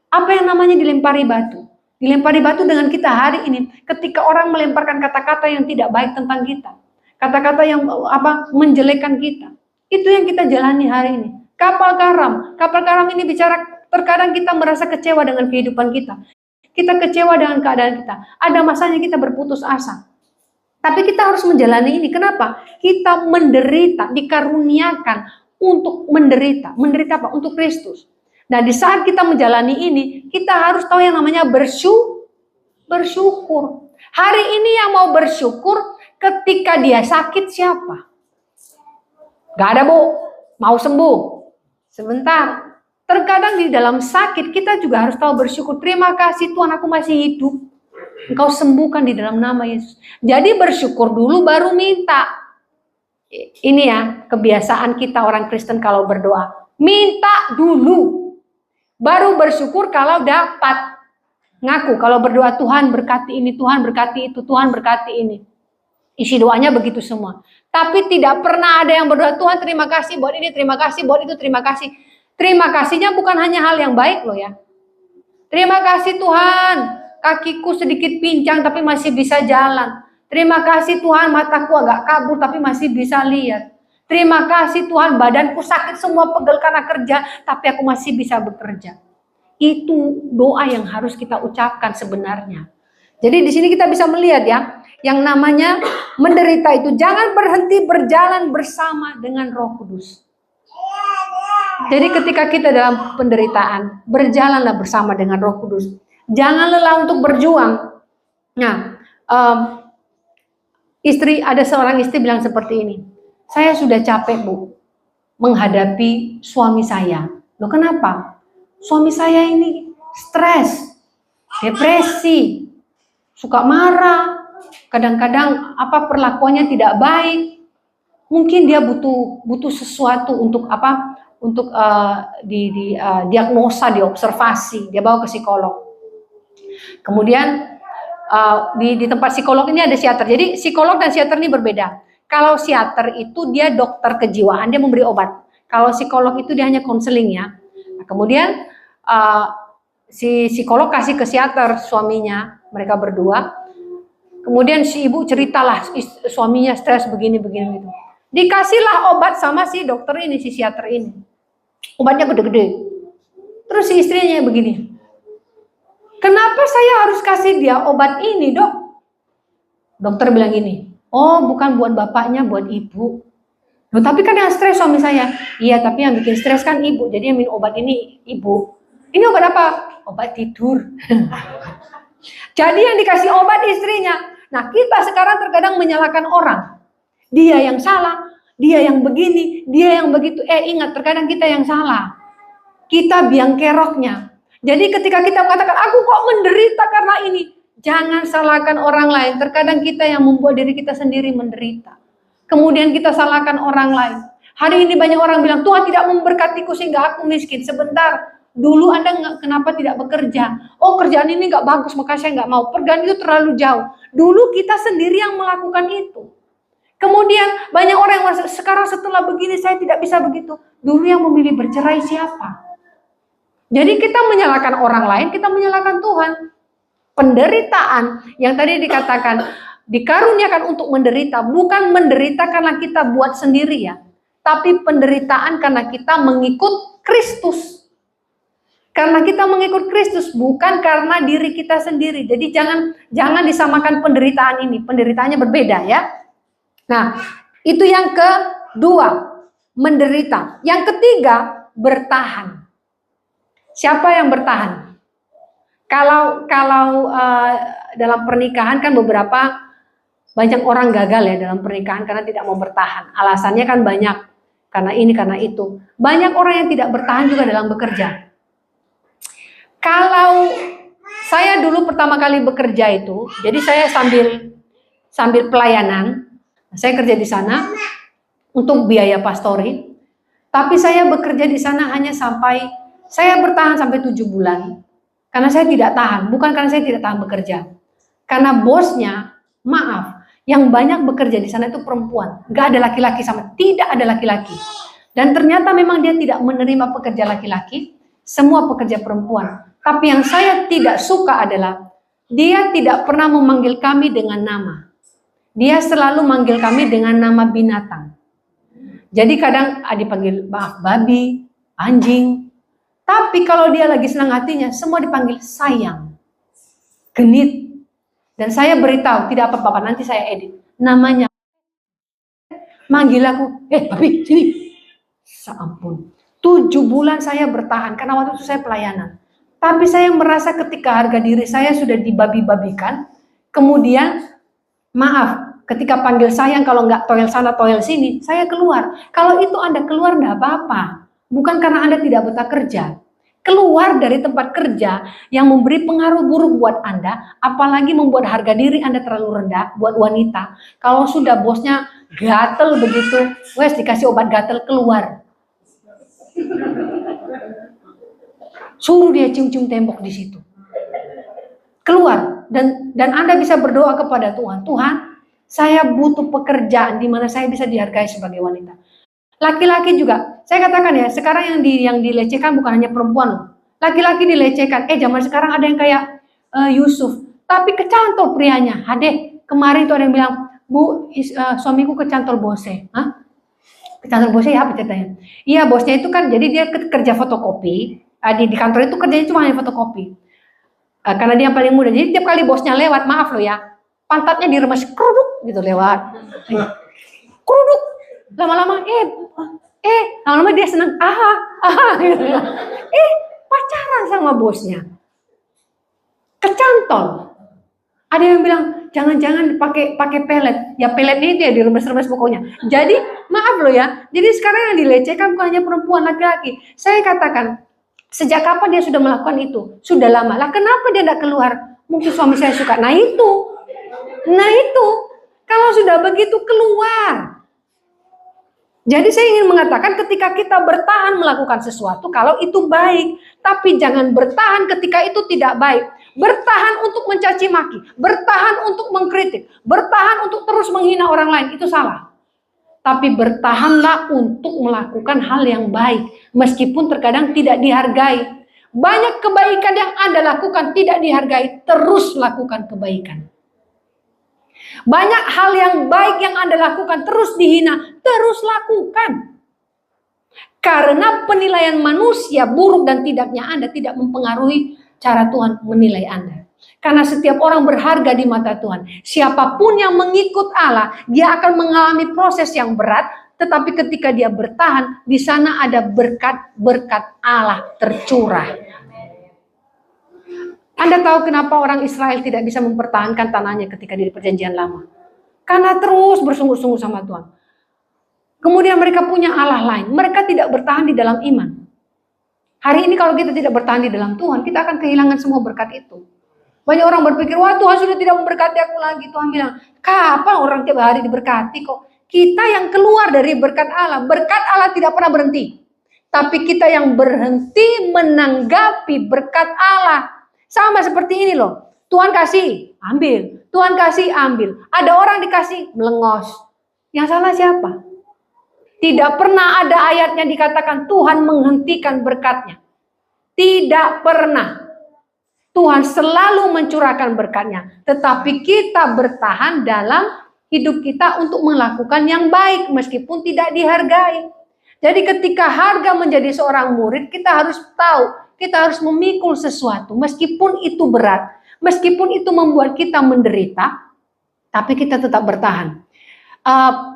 Apa yang namanya dilempari batu? Dilempari batu dengan kita hari ini. Ketika orang melemparkan kata-kata yang tidak baik tentang kita. Kata-kata yang menjelekkan kita. Itu yang kita jalani hari ini. Kapal karam. Kapal karam ini bicara, terkadang kita merasa kecewa dengan kehidupan kita. Kita kecewa dengan keadaan kita. Ada masanya kita berputus asa. Tapi kita harus menjalani ini. Kenapa? Kita menderita, dikaruniakan untuk menderita. Menderita apa? Untuk Kristus. Nah, di saat kita menjalani ini, kita harus tahu yang namanya bersyukur. Hari ini yang mau bersyukur ketika dia sakit siapa? Gak ada, Bu. Mau sembuh. Sebentar. Terkadang di dalam sakit kita juga harus tahu bersyukur. Terima kasih Tuhan, aku masih hidup. Engkau sembuhkan di dalam nama Yesus. Jadi bersyukur dulu baru minta. Ini ya kebiasaan kita orang Kristen kalau berdoa. Minta dulu. Baru bersyukur kalau dapat. Ngaku kalau berdoa, Tuhan berkati ini, Tuhan berkati itu, Tuhan berkati ini. Isi doanya begitu semua. Tapi tidak pernah ada yang berdoa, Tuhan terima kasih buat ini, terima kasih buat itu, terima kasih. Terima kasihnya bukan hanya hal yang baik loh ya. Terima kasih Tuhan, kakiku sedikit pincang tapi masih bisa jalan. Terima kasih Tuhan, mataku agak kabur tapi masih bisa lihat. Terima kasih Tuhan, badanku sakit semua pegel karena kerja, tapi aku masih bisa bekerja. Itu doa yang harus kita ucapkan sebenarnya. Jadi di sini kita bisa melihat ya, yang namanya menderita itu jangan berhenti berjalan bersama dengan Roh Kudus. Jadi ketika kita dalam penderitaan, berjalanlah bersama dengan Roh Kudus. Jangan lelah untuk berjuang. Nah, ada seorang istri bilang seperti ini. Saya sudah capek Bu, menghadapi suami saya. Loh kenapa? Suami saya ini stres, depresi, suka marah, kadang-kadang perlakuannya tidak baik. Mungkin dia butuh sesuatu untuk diagnosa, diobservasi, dia bawa ke psikolog. Kemudian di tempat psikolog ini ada psikiater. Jadi psikolog dan psikiater ini berbeda. Kalau psikiater itu dia dokter kejiwaan, dia memberi obat. Kalau psikolog itu dia hanya konseling ya. Nah, kemudian si psikolog kasih ke psikiater suaminya, mereka berdua. Kemudian si ibu ceritalah suaminya stres begini gitu. Dikasihlah obat sama si dokter ini, si psikiater ini. Obatnya gede-gede. Terus si istrinya begini. Kenapa saya harus kasih dia obat ini, Dok? Dokter bilang gini, oh bukan buat bapaknya, buat ibu. Loh, tapi kan yang stres suami saya. Iya, tapi yang bikin stres kan ibu. Jadi yang minum obat ini ibu. Ini obat apa? Obat tidur. Jadi yang dikasih obat istrinya. Nah, kita sekarang terkadang menyalahkan orang. Dia yang salah, dia yang begini, dia yang begitu. Ingat, terkadang kita yang salah. Kita biang keroknya. Jadi ketika kita mengatakan, aku kok menderita karena ini. Jangan salahkan orang lain. Terkadang kita yang membuat diri kita sendiri menderita. Kemudian kita salahkan orang lain. Hari ini banyak orang bilang, Tuhan tidak memberkatiku sehingga aku miskin. Sebentar, dulu Anda kenapa tidak bekerja? Oh, kerjaan ini nggak bagus, maka saya nggak mau. Pergan itu terlalu jauh. Dulu kita sendiri yang melakukan itu. Kemudian banyak orang yang merasa, sekarang setelah begini saya tidak bisa begitu. Dulu yang memilih bercerai siapa? Jadi kita menyalahkan orang lain, kita menyalahkan Tuhan. Penderitaan yang tadi dikatakan, dikaruniakan untuk menderita, bukan menderita karena kita buat sendiri ya. Tapi penderitaan karena kita mengikut Kristus. Karena kita mengikut Kristus, bukan karena diri kita sendiri. Jadi jangan disamakan penderitaan ini. Penderitaannya berbeda ya. Nah, itu yang kedua, menderita. Yang ketiga, bertahan. Siapa yang bertahan? Kalau dalam pernikahan kan banyak orang gagal ya dalam pernikahan karena tidak mau bertahan. Alasannya kan banyak, karena ini, karena itu. Banyak orang yang tidak bertahan juga dalam bekerja. Kalau saya dulu pertama kali bekerja itu, jadi saya sambil pelayanan, saya kerja di sana untuk biaya pastori. Tapi saya bekerja di sana hanya saya bertahan sampai 7 bulan. Karena saya tidak tahan, bukan karena saya tidak tahan bekerja. Karena bosnya, maaf, yang banyak bekerja di sana itu perempuan. Gak ada laki-laki tidak ada laki-laki. Dan ternyata memang dia tidak menerima pekerja laki-laki, semua pekerja perempuan. Tapi yang saya tidak suka adalah, dia tidak pernah memanggil kami dengan nama. Dia selalu manggil kami dengan nama binatang. Jadi kadang dipanggil babi, anjing. Tapi kalau dia lagi senang hatinya, semua dipanggil sayang, genit. Dan saya beritahu, tidak apa-apa, nanti saya edit. Namanya, manggil aku, babi, sini. Ampun, 7 bulan saya bertahan, karena waktu itu saya pelayanan. Tapi saya merasa ketika harga diri saya sudah dibabi-babikan, kemudian, maaf, ketika panggil sayang, kalau nggak toel sana, toel sini, saya keluar. Kalau itu Anda keluar, nggak apa-apa. Bukan karena Anda tidak betah kerja. Keluar dari tempat kerja yang memberi pengaruh buruk buat Anda, apalagi membuat harga diri Anda terlalu rendah buat wanita. Kalau sudah bosnya gatel begitu, dikasih obat gatel, keluar. Suruh dia cium-cium tembok di situ. Keluar dan Anda bisa berdoa kepada Tuhan. Tuhan, saya butuh pekerjaan di mana saya bisa dihargai sebagai wanita. Laki-laki juga, saya katakan ya, sekarang yang dilecehkan bukan hanya perempuan loh. Laki-laki dilecehkan. Zaman sekarang ada yang kayak Yusuf, tapi kecantol prianya. Hade, kemarin tuh ada yang bilang, Bu, suamiku kecantol bosnya. Hah? Kecantol bosnya ya apa ceritanya? Iya, bosnya itu kan, jadi dia kerja fotokopi. Di kantor itu kerjanya cuma hanya fotokopi. Karena dia yang paling muda. Jadi tiap kali bosnya lewat, maaf loh ya, pantatnya diremes, keruduk gitu lewat. Keruduk. Lama-lama, lama-lama dia senang, gitu. Pacaran sama bosnya. Kecantol. Ada yang bilang, jangan-jangan pakai pelet. Ya peletnya itu ya diremes-remes pokoknya. Jadi, maaf loh ya, jadi sekarang yang dilecehkan bukan hanya perempuan, laki-laki. Saya katakan, sejak kapan dia sudah melakukan itu? Sudah lama. Lah kenapa dia tidak keluar? Mungkin suami saya suka. Nah itu. Kalau sudah begitu keluar. Jadi saya ingin mengatakan ketika kita bertahan melakukan sesuatu, kalau itu baik. Tapi jangan bertahan ketika itu tidak baik. Bertahan untuk mencaci maki. Bertahan untuk mengkritik. Bertahan untuk terus menghina orang lain. Itu salah. Tapi bertahanlah untuk melakukan hal yang baik. Meskipun terkadang tidak dihargai. Banyak kebaikan yang Anda lakukan tidak dihargai. Terus lakukan kebaikan. Banyak hal yang baik yang Anda lakukan terus dihina. Terus lakukan. Karena penilaian manusia buruk dan tidaknya Anda tidak mempengaruhi cara Tuhan menilai Anda. Karena setiap orang berharga di mata Tuhan. Siapapun yang mengikut Allah, dia akan mengalami proses yang berat. Tetapi ketika dia bertahan, di sana ada berkat-berkat Allah tercurah. Anda tahu kenapa orang Israel tidak bisa mempertahankan tanahnya ketika di perjanjian lama? Karena terus bersungguh-sungguh sama Tuhan. Kemudian mereka punya Allah lain. Mereka tidak bertahan di dalam iman. Hari ini kalau kita tidak bertahan di dalam Tuhan, kita akan kehilangan semua berkat itu. Banyak orang berpikir, wah Tuhan sudah tidak memberkati aku lagi. Tuhan bilang, kapan orang tiap hari diberkati kok? Kita yang keluar dari berkat Allah tidak pernah berhenti. Tapi kita yang berhenti menanggapi berkat Allah. Sama seperti ini loh. Tuhan kasih, ambil. Tuhan kasih, ambil. Ada orang dikasih, melengos. Yang salah siapa? Tidak pernah ada ayatnya dikatakan Tuhan menghentikan berkatnya. Tidak pernah. Tuhan selalu mencurahkan berkatnya. Tetapi kita bertahan dalam hidup kita untuk melakukan yang baik meskipun tidak dihargai. Jadi ketika harga menjadi seorang murid, kita harus tahu, kita harus memikul sesuatu meskipun itu berat, meskipun itu membuat kita menderita, tapi kita tetap bertahan.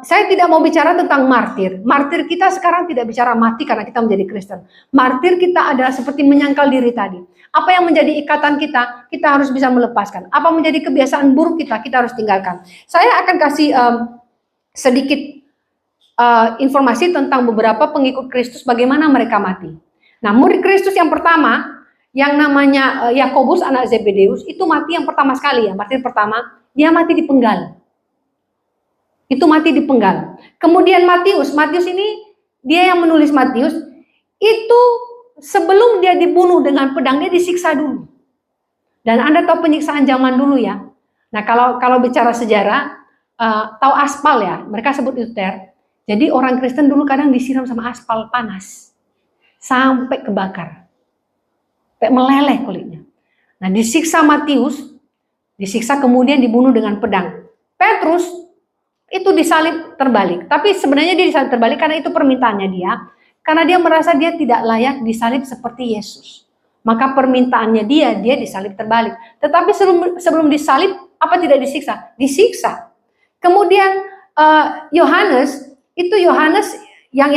Saya tidak mau bicara tentang martir. Martir kita sekarang tidak bicara mati karena kita menjadi Kristen. Martir kita adalah seperti menyangkal diri tadi. Apa yang menjadi ikatan kita, kita harus bisa melepaskan. Apa menjadi kebiasaan buruk kita harus tinggalkan. Saya akan kasih sedikit informasi tentang beberapa pengikut Kristus bagaimana mereka mati. Nah, murid Kristus yang pertama, yang namanya Yakobus anak Zebedeus, itu mati yang pertama sekali ya. Martir pertama, dia mati dipenggal. Itu mati dipenggal. Kemudian Matius ini dia yang menulis Matius, itu sebelum dia dibunuh dengan pedang dia disiksa dulu. Dan Anda tahu penyiksaan zaman dulu ya. Nah kalau bicara sejarah, tahu aspal ya, mereka sebut itu ter. Jadi orang Kristen dulu kadang disiram sama aspal panas sampai kebakar, sampai meleleh kulitnya. Nah disiksa Matius, disiksa kemudian dibunuh dengan pedang. Petrus itu disalib terbalik. Tapi sebenarnya dia disalib terbalik karena itu permintaannya dia. Karena dia merasa dia tidak layak disalib seperti Yesus. Maka permintaannya dia disalib terbalik. Tetapi sebelum disalib, apa tidak disiksa? Disiksa. Kemudian Yohanes yang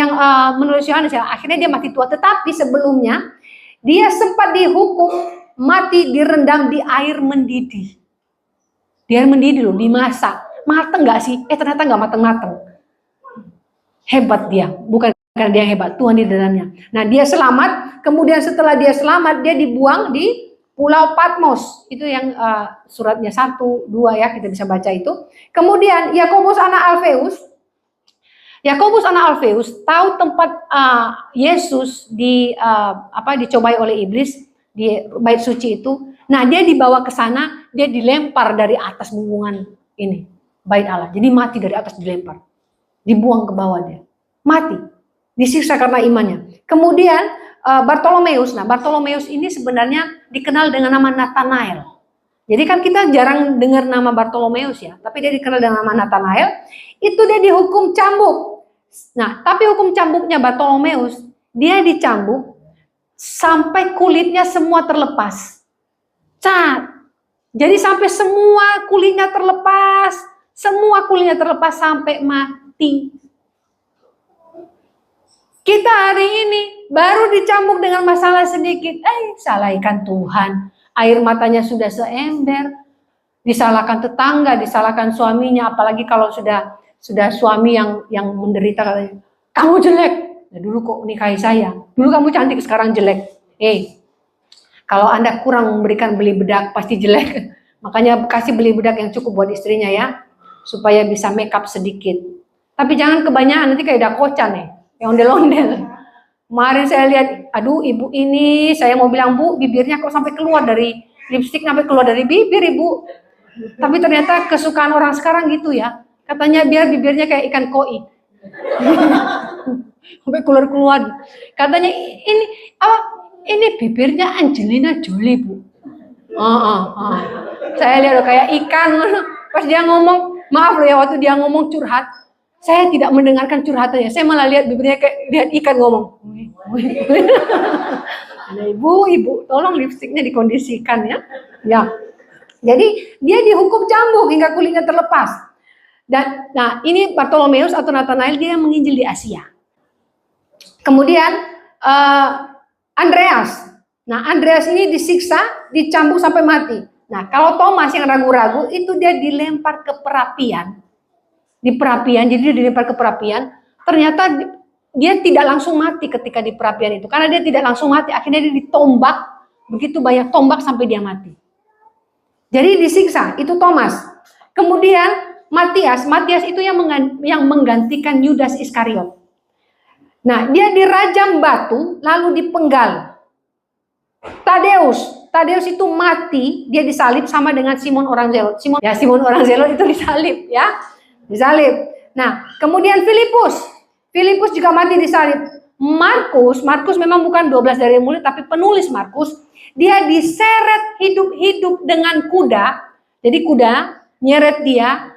menulis Yohanes ya, akhirnya dia mati tua. Tetapi sebelumnya dia sempat dihukum mati direndam di air mendidih. Di air mendidih loh, dimasak. Mateng gak sih? Ternyata gak mateng-mateng. Hebat dia, bukan karena dia hebat, Tuhan di dalamnya. Nah dia selamat, kemudian setelah dia selamat, dia dibuang di Pulau Patmos. Itu yang suratnya 1, 2 ya, kita bisa baca itu. Kemudian Yakobus anak Alfeus, Yakobus anak Alfeus tahu tempat Yesus dicobai oleh iblis di bait suci itu. Nah, dia dibawa ke sana, dia dilempar dari atas bumbungan ini, bait Allah. Jadi mati dari atas dilempar. Dibuang ke bawah dia. Mati. Disiksa karena imannya. Kemudian Bartolomeus. Nah, Bartolomeus ini sebenarnya dikenal dengan nama Nathanael. Jadi kan kita jarang dengar nama Bartolomeus ya, tapi dia dikenal dengan nama Nathanael. Itu dia dihukum cambuk. Nah, tapi hukum cambuknya Bartolomeus, dia dicambuk sampai kulitnya semua terlepas. Cat. Jadi sampai semua kulitnya terlepas sampai mati. Kita hari ini baru dicambuk dengan masalah sedikit, salahkan Tuhan. Air matanya sudah seember, disalahkan tetangga, disalahkan suaminya, apalagi kalau sudah suami yang menderita, katanya, kamu jelek. Nah, dulu kok nikahi saya, dulu kamu cantik, sekarang jelek. Kalau Anda kurang memberikan beli bedak, pasti jelek. Makanya kasih beli bedak yang cukup buat istrinya ya, supaya bisa make up sedikit. Tapi jangan kebanyakan, nanti kayak dakocan nih, yang ondel-ondel. Kemarin saya lihat, aduh ibu ini, saya mau bilang, Bu, bibirnya kok sampai keluar dari lipstik, sampai keluar dari bibir ibu. Tapi ternyata kesukaan orang sekarang gitu ya. Katanya biar bibirnya kayak ikan koi. Sampai keluar-keluar. Katanya ini bibirnya Angelina Jolie, Bu. Saya lihat kayak ikan. Pas dia ngomong, maaf loh ya, waktu dia ngomong curhat, saya tidak mendengarkan curhatannya. Saya malah lihat bibirnya kayak lihat ikan ngomong. Ada ibu, tolong lipstiknya dikondisikan ya. Ya. Jadi dia dihukum cambuk hingga kulitnya terlepas. Dan nah ini Bartolomeus atau Nathanael, dia menginjil di Asia. Kemudian Andreas. Nah, Andreas ini disiksa, dicambuk sampai mati. Nah, kalau Thomas yang ragu-ragu itu dia dilempar ke perapian. Di perapian, jadi dia dilempar ke perapian. Ternyata dia tidak langsung mati ketika di perapian itu. Karena dia tidak langsung mati, akhirnya dia ditombak. Begitu banyak tombak sampai dia mati. Jadi disiksa, itu Thomas. Kemudian Matias itu yang menggantikan Yudas Iskariot. Nah, dia dirajam batu lalu dipenggal. Tadeus itu mati, dia disalib sama dengan Simon orang Zelot. Simon orang Zelot itu disalib ya. Disalib. Nah, kemudian Filipus juga mati disalib. Markus memang bukan 12 dari murid, tapi penulis Markus, dia diseret hidup-hidup dengan kuda. Jadi kuda nyeret dia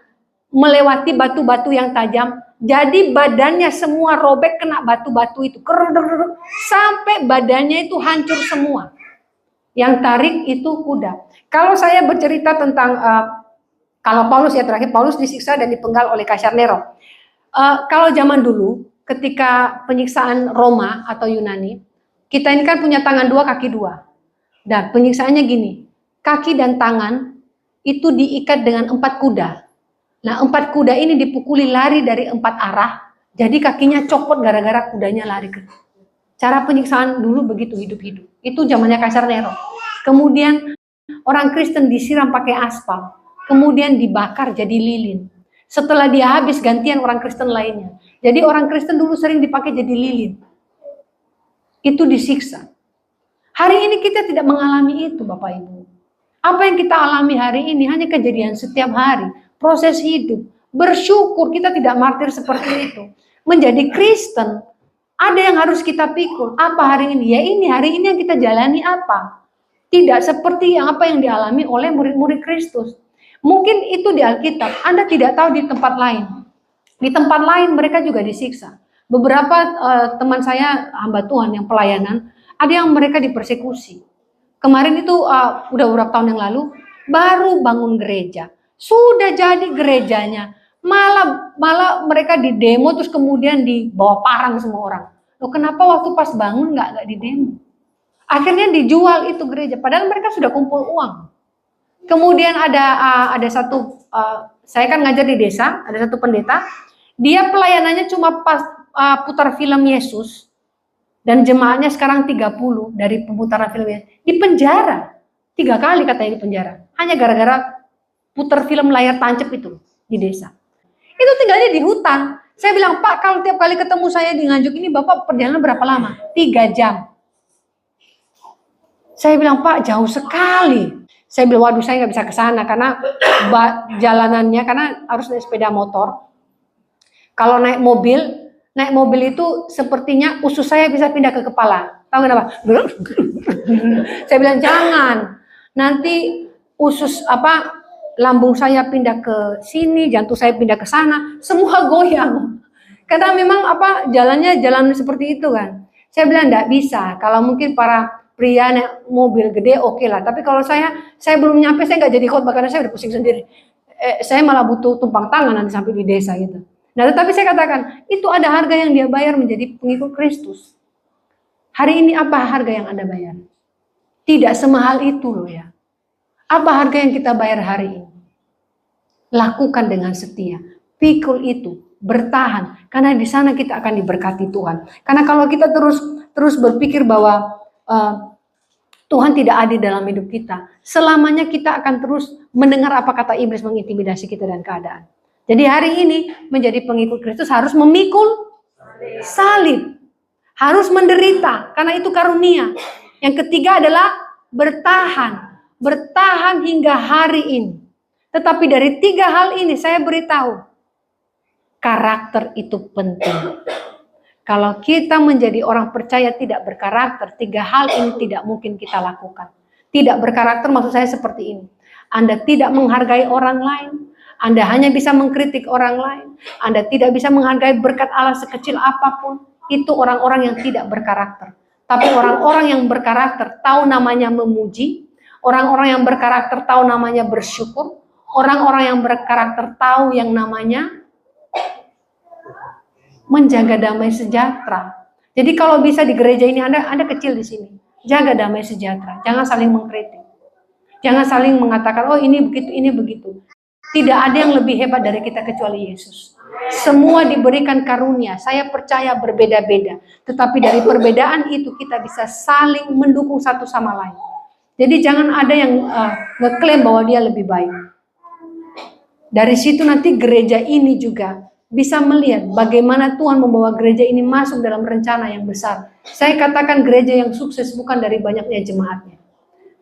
melewati batu-batu yang tajam. Jadi badannya semua robek kena batu-batu itu. Sampai badannya itu hancur semua. Yang tarik itu kuda. Kalau saya bercerita tentang kalau Paulus ya, terakhir Paulus disiksa dan dipenggal oleh Kaisar Nero. Kalau zaman dulu ketika penyiksaan Roma atau Yunani, kita ini kan punya tangan 2, kaki 2. Dan penyiksaannya gini, kaki dan tangan itu diikat dengan 4 kuda. Nah, 4 kuda ini dipukuli lari dari 4 arah, jadi kakinya copot gara-gara kudanya lari ke. Cara penyiksaan dulu begitu hidup-hidup. Itu zamannya Kaisar Nero. Kemudian orang Kristen disiram pakai aspal, kemudian dibakar jadi lilin. Setelah dia habis, gantian orang Kristen lainnya. Jadi orang Kristen dulu sering dipakai jadi lilin. Itu disiksa. Hari ini kita tidak mengalami itu, Bapak Ibu. Apa yang kita alami hari ini hanya kejadian setiap hari. Proses hidup. Bersyukur kita tidak martir seperti itu. Menjadi Kristen, ada yang harus kita pikul. Apa hari ini? Ya ini, hari ini yang kita jalani apa? Tidak seperti apa yang dialami oleh murid-murid Kristus. Mungkin itu di Alkitab, Anda tidak tahu di tempat lain. Di tempat lain mereka juga disiksa. Beberapa teman saya, hamba Tuhan yang pelayanan, ada yang mereka dipersekusi. Kemarin itu udah beberapa tahun yang lalu, baru bangun gereja. Sudah jadi gerejanya, malah mereka di demo terus kemudian dibawa parang semua orang. Loh, kenapa waktu pas bangun nggak di demo? Akhirnya dijual itu gereja, padahal mereka sudah kumpul uang. Kemudian ada satu, saya kan ngajar di desa, ada satu pendeta, dia pelayanannya cuma pas putar film Yesus, dan jemaahnya sekarang 30 dari pemutaran film Yesus, di penjara 3 kali katanya di penjara, hanya gara-gara putar film layar tancap itu di desa. Itu tinggalnya di hutan. Saya bilang, Pak, kalau tiap kali ketemu saya di Nganjuk ini, Bapak perjalanan berapa lama? 3 jam. Saya bilang, Pak, jauh sekali. Saya bilang, waduh, saya nggak bisa ke sana karena jalanannya, karena harus naik sepeda motor. Kalau naik mobil itu sepertinya usus saya bisa pindah ke kepala. Tahu kenapa? Saya bilang, jangan. Nanti lambung saya pindah ke sini, jantung saya pindah ke sana, semua goyang. Karena memang jalannya jalan seperti itu kan. Saya bilang enggak bisa. Kalau mungkin para pria naik mobil gede oke lah. Tapi kalau saya belum nyampe, saya nggak jadi khotbah karena saya udah pusing sendiri. Saya malah butuh tumpang tangan nanti sampai di desa gitu. Nah, tetapi saya katakan, itu ada harga yang dia bayar menjadi pengikut Kristus. Hari ini apa harga yang Anda bayar? Tidak semahal itu loh ya. Apa harga yang kita bayar hari ini? Lakukan dengan setia. Pikul itu, bertahan. Karena di sana kita akan diberkati Tuhan. Karena kalau kita terus berpikir bahwa Tuhan tidak adil dalam hidup kita, selamanya kita akan terus mendengar apa kata iblis mengintimidasi kita dan keadaan. Jadi hari ini menjadi pengikut Kristus harus memikul salib. Harus menderita, karena itu karunia. Yang ketiga adalah bertahan. Bertahan hingga hari ini. Tetapi dari 3 hal ini saya beritahu, karakter itu penting. Kalau kita menjadi orang percaya tidak berkarakter, 3 hal ini tidak mungkin kita lakukan. Tidak berkarakter maksud saya seperti ini. Anda tidak menghargai orang lain. Anda hanya bisa mengkritik orang lain. Anda tidak bisa menghargai berkat Allah sekecil apapun. Itu orang-orang yang tidak berkarakter. Tapi orang-orang yang berkarakter tahu namanya memuji. Orang-orang yang berkarakter tahu namanya bersyukur. Orang-orang yang berkarakter tahu yang namanya menjaga damai sejahtera. Jadi kalau bisa di gereja ini Anda kecil di sini. Jaga damai sejahtera. Jangan saling mengkritik. Jangan saling mengatakan, oh ini begitu, ini begitu. Tidak ada yang lebih hebat dari kita kecuali Yesus. Semua diberikan karunia. Saya percaya berbeda-beda. Tetapi dari perbedaan itu kita bisa saling mendukung satu sama lain. Jadi jangan ada yang ngeklaim bahwa dia lebih baik. Dari situ nanti gereja ini juga bisa melihat bagaimana Tuhan membawa gereja ini masuk dalam rencana yang besar. Saya katakan gereja yang sukses bukan dari banyaknya jemaatnya.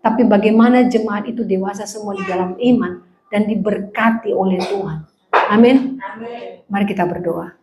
Tapi bagaimana jemaat itu dewasa semua di dalam iman dan diberkati oleh Tuhan. Amin. Mari kita berdoa.